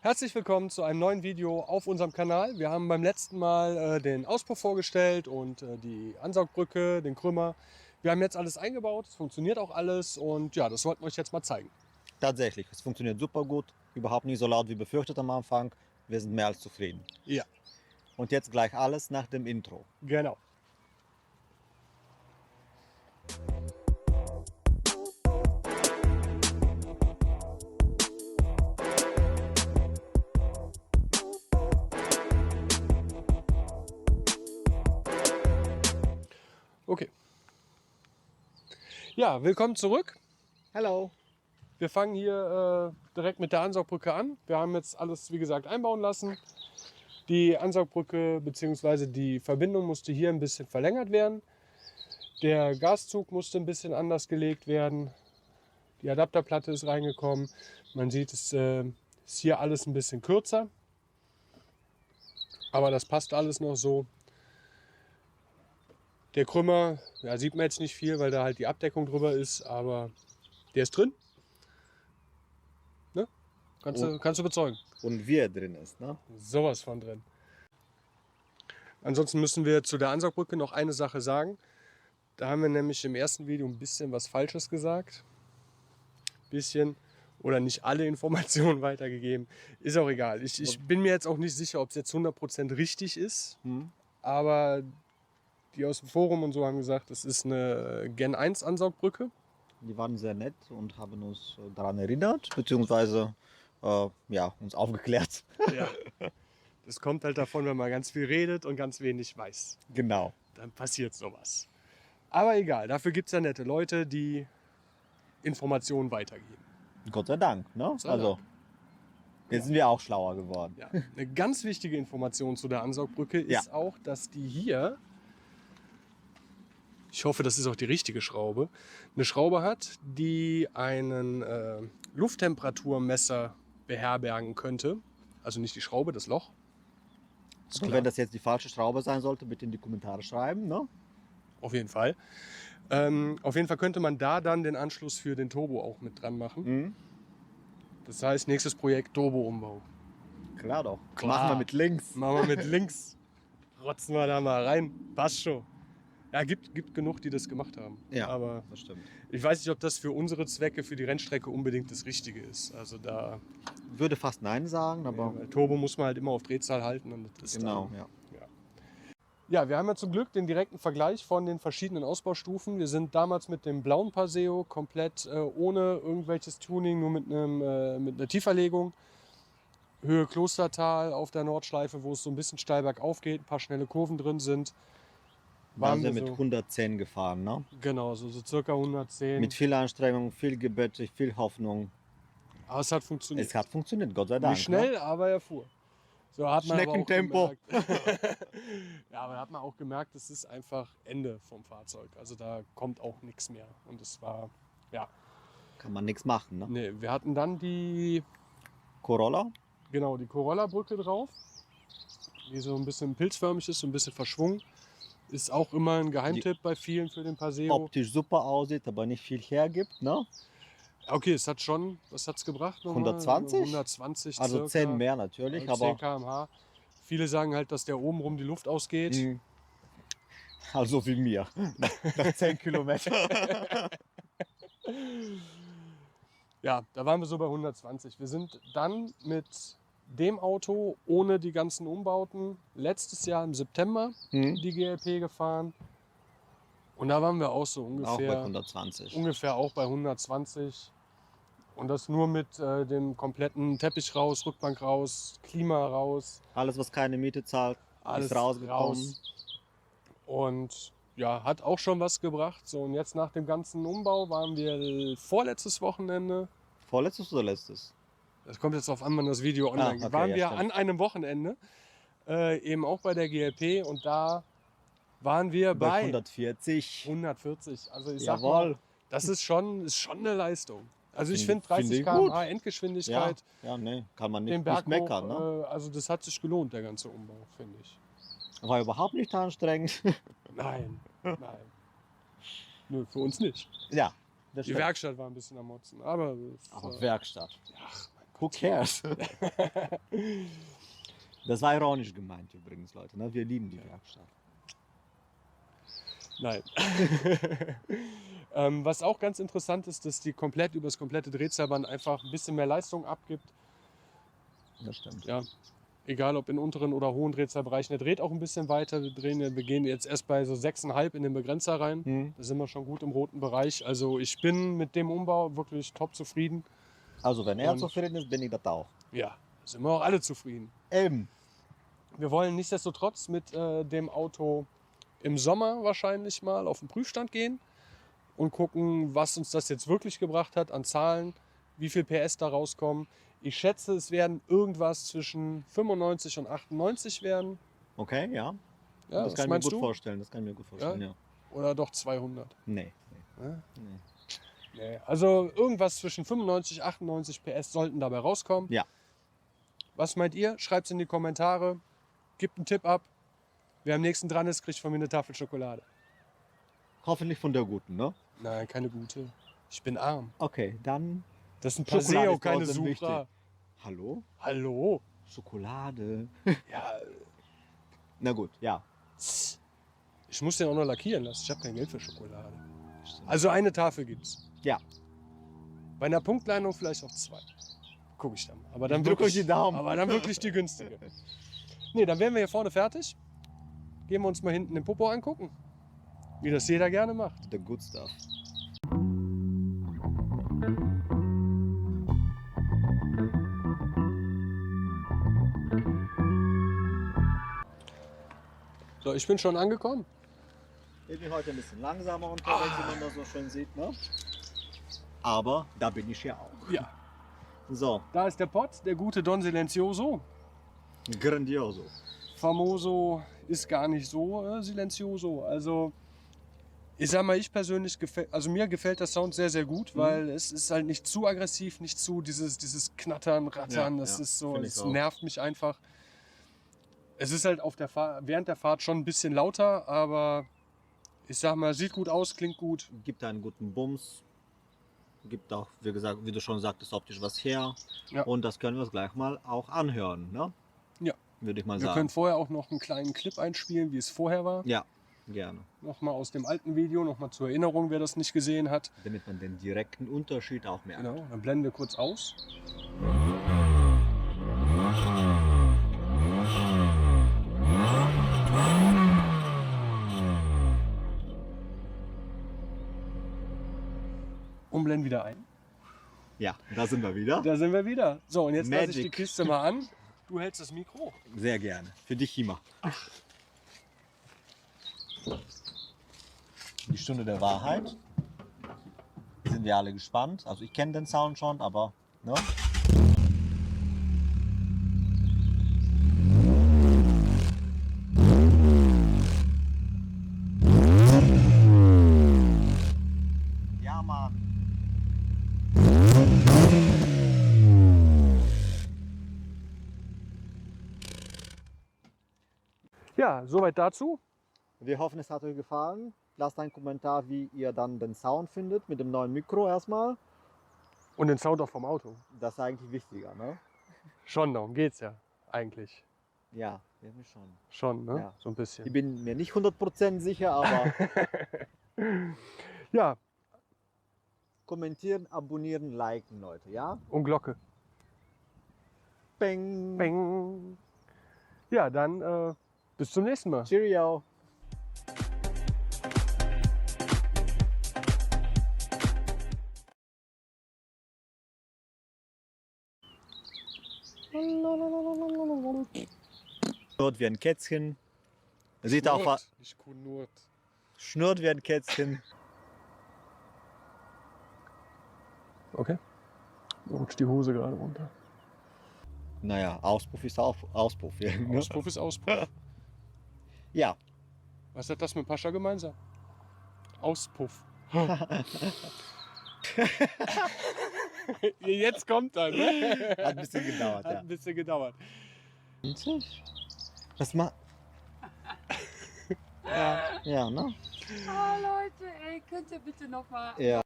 Herzlich willkommen zu einem neuen Video auf unserem Kanal. Wir haben beim letzten Mal den Auspuff vorgestellt und die Ansaugbrücke, den Krümmer. Wir haben jetzt alles eingebaut, es funktioniert auch alles und ja, das wollten wir euch jetzt mal zeigen. Tatsächlich, es funktioniert super gut, überhaupt nicht so laut wie befürchtet am Anfang. Wir sind mehr als zufrieden. Ja, Und jetzt gleich alles nach dem Intro. genau. Okay. Ja, willkommen zurück. Hello. Wir fangen hier direkt mit der Ansaugbrücke an. Wir haben jetzt alles, wie gesagt, einbauen lassen. Die Ansaugbrücke bzw. die Verbindung musste hier ein bisschen verlängert werden. Der Gaszug musste ein bisschen anders gelegt werden. Die Adapterplatte ist reingekommen. Man sieht, es ist hier alles ein bisschen kürzer. Aber das passt alles noch so. Der Krümmer, ja, sieht man jetzt nicht viel, weil da halt die Abdeckung drüber ist, aber der ist drin. Ne? Kannst du bezeugen. Und wie er drin ist, ne? Sowas von drin. Ansonsten müssen wir zu der Ansaugbrücke noch eine Sache sagen. Da haben wir nämlich im ersten Video ein bisschen was Falsches gesagt. Bisschen oder nicht alle Informationen weitergegeben. Ist auch egal. Ich bin mir jetzt auch nicht sicher, ob es jetzt 100% richtig ist. Aber die aus dem Forum und so haben gesagt, das ist eine Gen 1 Ansaugbrücke. Die waren sehr nett und haben uns daran erinnert, beziehungsweise uns aufgeklärt. Ja. Das kommt halt davon, wenn man ganz viel redet und ganz wenig weiß. Genau. Dann passiert sowas. Aber egal, dafür gibt es ja nette Leute, die Informationen weitergeben. Gott sei Dank, ne? sei Also, Dank. jetzt sind wir auch schlauer geworden. Ja. Eine ganz wichtige Information zu der Ansaugbrücke ist auch, dass die hier, ich hoffe, das ist auch die richtige Schraube, eine Schraube hat, die einen Lufttemperaturmesser beherbergen könnte. Also nicht die Schraube, das Loch. Und wenn das jetzt die falsche Schraube sein sollte, bitte in die Kommentare schreiben, ne? Auf jeden Fall. Auf jeden Fall könnte man da dann den Anschluss für den Turbo auch mit dran machen. Das heißt, nächstes Projekt Turbo-Umbau. Klar doch. Klar. Machen wir mit links. Machen wir mit links. Rotzen wir da mal rein. Passt schon. Ja, gibt genug, die das gemacht haben. Ja, aber das stimmt. ich weiß nicht, ob das für unsere Zwecke, für die Rennstrecke unbedingt das Richtige ist. Also da Würde fast Nein sagen, aber weil Turbo muss man halt immer auf Drehzahl halten. Und das ist genau, dann, ja. Ja, wir haben ja zum Glück den direkten Vergleich von den verschiedenen Ausbaustufen. Wir sind damals mit dem blauen Paseo komplett ohne irgendwelches Tuning, nur mit einer Tieferlegung. Höhe Klostertal auf der Nordschleife, wo es so ein bisschen steil bergauf geht, ein paar schnelle Kurven drin sind. Waren wir mit 110 gefahren, ne? Genau, so circa 110. Mit viel Anstrengung, viel Gebet, viel Hoffnung. Aber es hat funktioniert. Es hat funktioniert, Gott sei Dank. Nicht schnell, ne? aber er fuhr. So hat man Schneckentempo. Aber auch gemerkt, ja, aber da hat man auch gemerkt, es ist einfach Ende vom Fahrzeug. Also da kommt auch nichts mehr. Und es war, ja. Kann man nichts machen, ne? Nee, wir hatten dann die Corolla? Genau, die Corolla-Brücke drauf, die so ein bisschen pilzförmig ist, so ein bisschen verschwungen. Ist auch immer ein Geheimtipp bei vielen für den Paseo. Optisch super aussieht, aber nicht viel hergibt, ne? Okay, es hat schon, was hat es gebracht? Nochmal? 120? 120 Also circa. 10 mehr natürlich, Also 10 aber km/h. Viele sagen halt, dass der obenrum die Luft ausgeht. also wie mir. Nach 10 Kilometern. Ja, da waren wir so bei 120. Wir sind dann mit dem Auto ohne die ganzen Umbauten letztes Jahr im September die GLP gefahren. Und da waren wir auch so ungefähr, Auch bei 120. Ungefähr auch bei 120. Und das nur mit dem kompletten Teppich raus, Rückbank raus, Klima raus. Alles, was keine Miete zahlt, Alles ist rausgekommen. raus. Und ja, hat auch schon was gebracht. So, und jetzt nach dem ganzen Umbau waren wir vorletztes Wochenende. Vorletztes oder letztes? Das kommt jetzt drauf an, wann das Video online geht. Okay, Waren ja, wir stimmt. an einem Wochenende, eben auch bei der GLP. Und da waren wir bei 140. 140. Also ich sag Jawohl. mal, das ist schon eine Leistung. Also ich finde Finde 30 ich km/h gut. Endgeschwindigkeit, Ja, nee, kann man den nicht, Berg nicht hoch, meckern, ne? also das hat sich gelohnt, der ganze Umbau, finde ich. War überhaupt nicht anstrengend. Nein. Nö, für uns nicht. Ja, das Die stimmt. Werkstatt war ein bisschen am Motzen, aber Aber Werkstatt. ach, mein Who cares? Das war ironisch gemeint übrigens, Leute. Ne? Wir lieben die Werkstatt. Nein. Was auch ganz interessant ist, dass die komplett über das komplette Drehzahlband einfach ein bisschen mehr Leistung abgibt. Das stimmt. Ja, egal ob in unteren oder hohen Drehzahlbereichen. Der dreht auch ein bisschen weiter. Wir gehen jetzt erst bei so 6,5 in den Begrenzer rein. Da sind wir schon gut im roten Bereich. Also ich bin mit dem Umbau wirklich top zufrieden. Also wenn er Und- zufrieden ist, bin ich das auch. Ja, sind wir auch alle zufrieden. Wir wollen nichtsdestotrotz mit dem Auto im Sommer wahrscheinlich mal auf den Prüfstand gehen und gucken, was uns das jetzt wirklich gebracht hat an Zahlen, wie viel PS da rauskommen. Ich schätze, es werden irgendwas zwischen 95 und 98 werden. Okay, ja. Ja, Das was kann ich mir meinst gut du? vorstellen. Das kann ich mir gut vorstellen, ja. Oder doch 200? Nee. Nee. Also irgendwas zwischen 95 und 98 PS sollten dabei rauskommen. Ja. Was meint ihr? Schreibt es in die Kommentare. Gebt einen Tipp ab. Wer am nächsten dran ist, kriegt von mir eine Tafel Schokolade. Hoffentlich von der guten, ne? Nein, keine gute. Ich bin arm. Okay, dann Das ist ein Schokolade Paseo, ist keine trotzdem Supra. wichtig. Hallo? Hallo? Schokolade. Ja, Na gut, ja. ich muss den auch noch lackieren lassen. Ich habe kein Geld für Schokolade. Also eine Tafel gibt's. Ja. Bei einer Punktlandung vielleicht auch 2. Guck ich dann mal. Aber dann Ich drück wirklich, euch die Daumen. Aber dann wirklich die günstige. Nee, dann wären wir hier vorne fertig. Gehen wir uns mal hinten den Popo angucken. Wie das jeder gerne macht. The good stuff. So, ich bin schon angekommen. Ich bin heute ein bisschen langsamer unterwegs, wie man das so schön sieht, ne? Aber da bin ich ja auch. Ja. So, Da ist der Pott, der gute Don Silenzioso. grandioso. Famoso ist gar nicht so Silenzioso. Also ich sag mal, ich persönlich also mir gefällt der Sound sehr, sehr gut, weil es ist halt nicht zu aggressiv, nicht zu dieses Knattern, Rattern. Ja, das ja, ist so, find ich es auch. nervt mich einfach. Es ist halt auf der während der Fahrt schon ein bisschen lauter, aber ich sag mal, sieht gut aus, klingt gut. Gibt einen guten Bums. Gibt auch, wie gesagt, wie du schon sagtest, optisch was her. Ja. Und das können wir uns gleich mal auch anhören, ne? Ja. Würde ich mal Wir sagen. können vorher auch noch einen kleinen Clip einspielen, wie es vorher war. Ja, gerne. Nochmal aus dem alten Video, nochmal zur Erinnerung, wer das nicht gesehen hat. Damit man den direkten Unterschied auch merkt. Genau, dann blenden wir kurz aus. Und blenden wieder ein. Ja, da sind wir wieder. Da sind wir wieder. So, und jetzt lasse ich die Magic. Kiste mal an. Du hältst das Mikro. Sehr gerne. Für dich immer. Die Stunde der Wahrheit. Sind wir alle gespannt. Also ich kenne den Sound schon, aber ne? Ja, Mann. Ja, soweit dazu. Wir hoffen, es hat euch gefallen. Lasst einen Kommentar, wie ihr dann den Sound findet mit dem neuen Mikro erstmal. Und den Sound auch vom Auto. Das ist eigentlich wichtiger, ne? Schon, darum geht's ja eigentlich. Ja, irgendwie schon. Schon, ne? Ja. So ein bisschen. Ich bin mir nicht 100% sicher, aber Ja, kommentieren, abonnieren, liken, Leute, ja? und Glocke. Bing. Bing. Ja, dann bis zum nächsten Mal. Cheerio. Schnurrt wie ein Kätzchen. Sieht auch Knurrt, nicht knurrt. schnurrt wie ein Kätzchen. Okay. Mir rutscht die Hose gerade runter. Naja, Auspuff ist auch Auspuff. Ja, ne? Auspuff ist Auspuff. Ja, Was hat das mit Pascha gemeinsam? Auspuff. Jetzt kommt er, ne? hat ein bisschen gedauert, Hat ja. ein bisschen gedauert. Was macht? Ja, ne? Oh Leute, ey, könnt ihr bitte nochmal Ja.